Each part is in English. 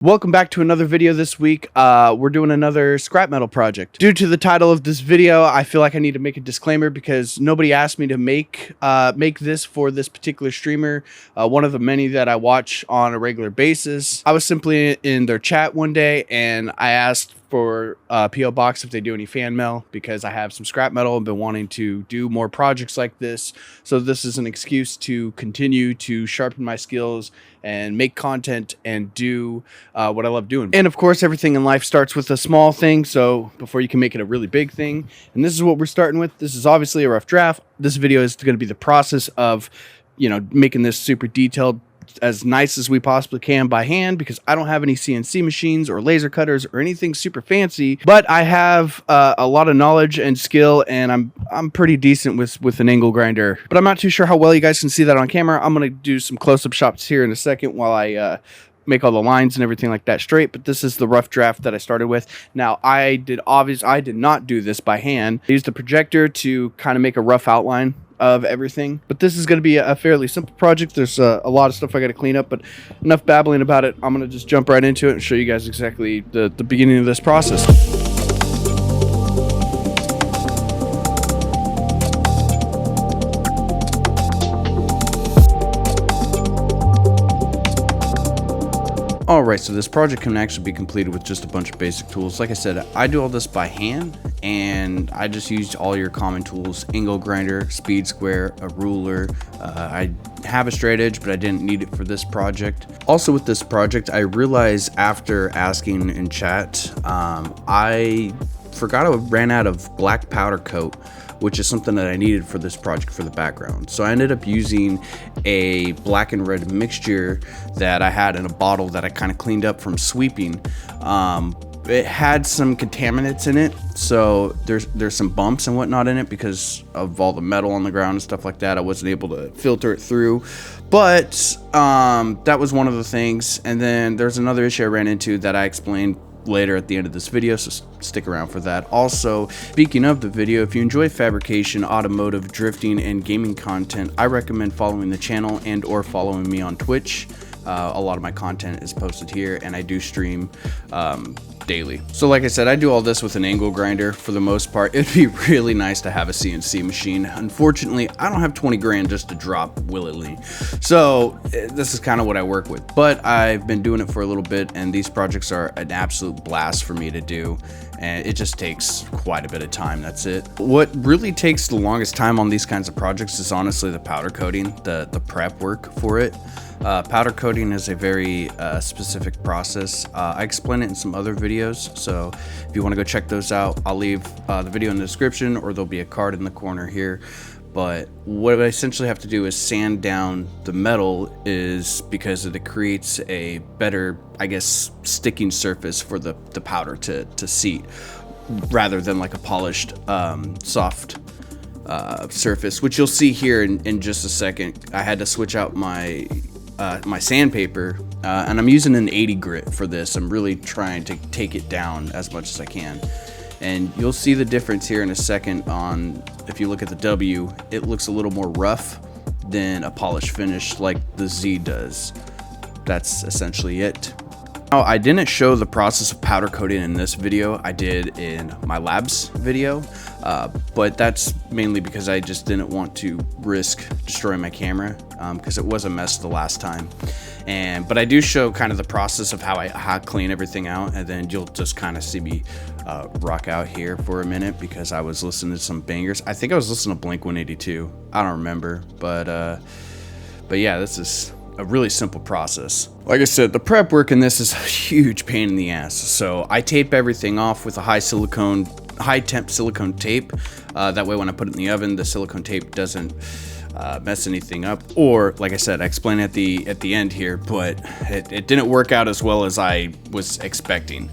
Welcome back to another video this week. We're doing another scrap metal project. Due to the title of this video, I feel like I need to make a disclaimer because nobody asked me to make this for this particular streamer, one of the many that I watch on a regular basis. I was simply in their chat one day and I asked for a PO box if they do any fan mail because I have some scrap metal and been wanting to do more projects like this. So this is an excuse to continue to sharpen my skills and make content and do what I love doing. And of course, everything in life starts with a small thing. So before you can make it a really big thing, and this is what we're starting with. This is obviously a rough draft. This video is going to be the process of, making this super detailed, as nice as we possibly can by hand, because I don't have any CNC machines or laser cutters or anything super fancy, but I have a lot of knowledge and skill, and I'm pretty decent with an angle grinder. But I'm not too sure how well you guys can see that on camera. I'm gonna do some close-up shots here in a second while I make all the lines and everything like that straight. But this is the rough draft that I started with. Now I did not do this by hand. I used the projector to kind of make a rough outline of everything, but this is going to be a fairly simple project. There's a lot of stuff I got to clean up, but enough babbling about it. I'm going to just jump right into it and show you guys exactly the beginning of this process. Alright, so this project can actually be completed with just a bunch of basic tools. Like I said, I do all this by hand, and I just used all your common tools: angle grinder, speed square, a ruler. I have a straight edge, but I didn't need it for this project. Also with this project, I realized after asking in chat, I forgot I ran out of black powder coat, which is something that I needed for this project for the background. So I ended up using a black and red mixture that I had in a bottle that I kind of cleaned up from sweeping. It had some contaminants in it, so there's some bumps and whatnot in it because of all the metal on the ground and stuff like that. I wasn't able to filter it through, but that was one of the things. And then there's another issue I ran into that I explained later at the end of this video, so stick around for that. Also, speaking of the video, if you enjoy fabrication, automotive, drifting, and gaming content, I recommend following the channel and or following me on Twitch. A lot of my content is posted here, and I do stream daily. So like I said, I do all this with an angle grinder for the most part. It'd be really nice to have a CNC machine. Unfortunately, I don't have 20 grand just to drop willingly. So this is kind of what I work with, but I've been doing it for a little bit, and these projects are an absolute blast for me to do. And it just takes quite a bit of time. That's it. What really takes the longest time on these kinds of projects is honestly the powder coating, the prep work for it. Powder coating is a very specific process. I explain it in some other videos, so if you want to go check those out, I'll leave the video in the description, or there'll be a card in the corner here. But what I essentially have to do is sand down the metal, is because it creates a better, I guess, sticking surface for the powder to seat, rather than like a polished soft surface, which you'll see here in just a second. I had to switch out my sandpaper, and I'm using an 80 grit for this. I'm really trying to take it down as much as I can. And you'll see the difference here in a second. If you look at the W, it looks a little more rough than a polished finish like the Z does. That's essentially it. Now, I didn't show the process of powder coating in this video. I did in my labs video, but that's mainly because I just didn't want to risk destroying my camera, because it was a mess the last time. But I do show kind of the process of how I clean everything out, and then you'll just kind of see me rock out here for a minute because I was listening to some bangers. I think I was listening to Blink 182. I don't remember, but yeah, this is a really simple process. Like I said, the prep work in this is a huge pain in the ass. So I tape everything off with a high temp silicone tape. That way when I put it in the oven, the silicone tape doesn't mess anything up. Or like I said, I explained at the end here, but it didn't work out as well as I was expecting.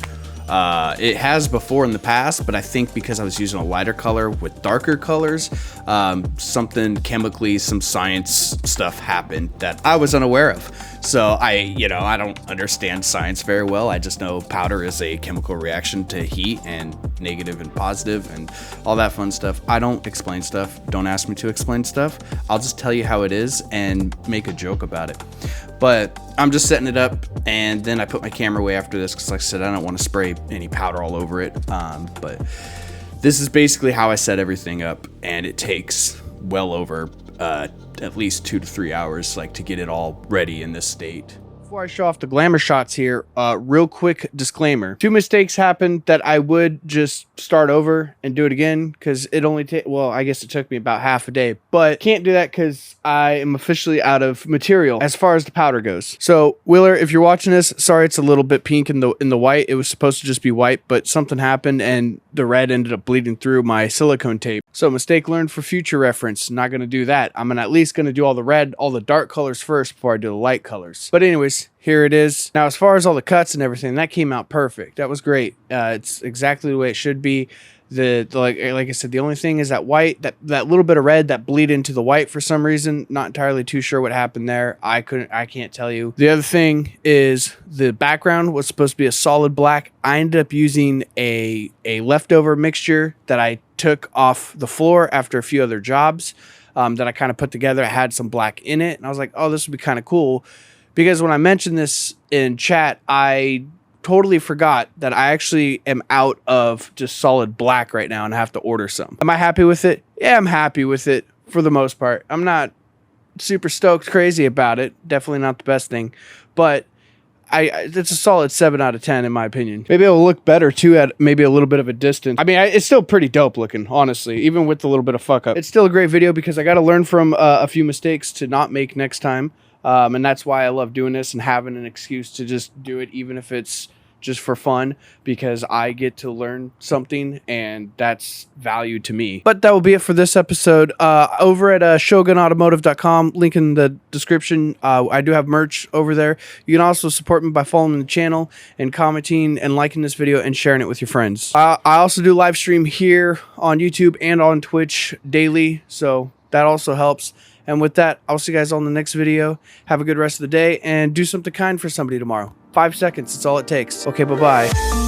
It has before in the past, but I think because I was using a lighter color with darker colors, something chemically, some science stuff happened that I was unaware of. So I don't understand science very well. I just know powder is a chemical reaction to heat, and negative and positive and all that fun stuff. I don't explain stuff. Don't ask me to explain stuff. I'll just tell you how it is and make a joke about it. But I'm just setting it up, and then I put my camera away after this because, like I said, I don't want to spray any powder all over it. But this is basically how I set everything up, and it takes well over at least 2 to 3 hours, like, to get it all ready in this state. Before I show off the glamour shots here, real quick disclaimer. 2 mistakes happened that I would just start over and do it again, because it only well, I guess it took me about half a day, but can't do that because I am officially out of material as far as the powder goes. So Wheeler, if you're watching this, sorry it's a little bit pink in the white. It was supposed to just be white, but something happened and the red ended up bleeding through my silicone tape. So mistake learned for future reference. Not going to do that. I'm at least going to do all the red, all the dark colors first before I do the light colors. But anyways, here it is. Now, as far as all the cuts and everything, that came out perfect. That was great. It's exactly the way it should be. Like I said, the only thing is that white, that little bit of red that bleed into the white for some reason. Not entirely too sure what happened there. I can't tell you. The other thing is the background was supposed to be a solid black. I ended up using a leftover mixture that I took off the floor after a few other jobs that I kind of put together. It had some black in it, and I was like, oh, this would be kind of cool, because when I mentioned this in chat, I totally forgot that I actually am out of just solid black right now and have to order some. Am I happy with it? Yeah, I'm happy with it for the most part. I'm not super stoked crazy about it. Definitely not the best thing, but it's a solid 7 out of 10 in my opinion. Maybe it'll look better too at maybe a little bit of a distance. I mean, it's still pretty dope looking, honestly, even with the little bit of fuck up. It's still a great video because I got to learn from a few mistakes to not make next time. And that's why I love doing this and having an excuse to just do it, even if it's just for fun, because I get to learn something and that's value to me. But that will be it for this episode. Over at shogunautomotive.com, link in the description. I do have merch over there. You can also support me by following the channel and commenting and liking this video and sharing it with your friends. I also do live stream here on YouTube and on Twitch daily, so that also helps. And with that, I'll see you guys on the next video. Have a good rest of the day and do something kind for somebody tomorrow. 5 seconds, it's all it takes. Okay, bye-bye.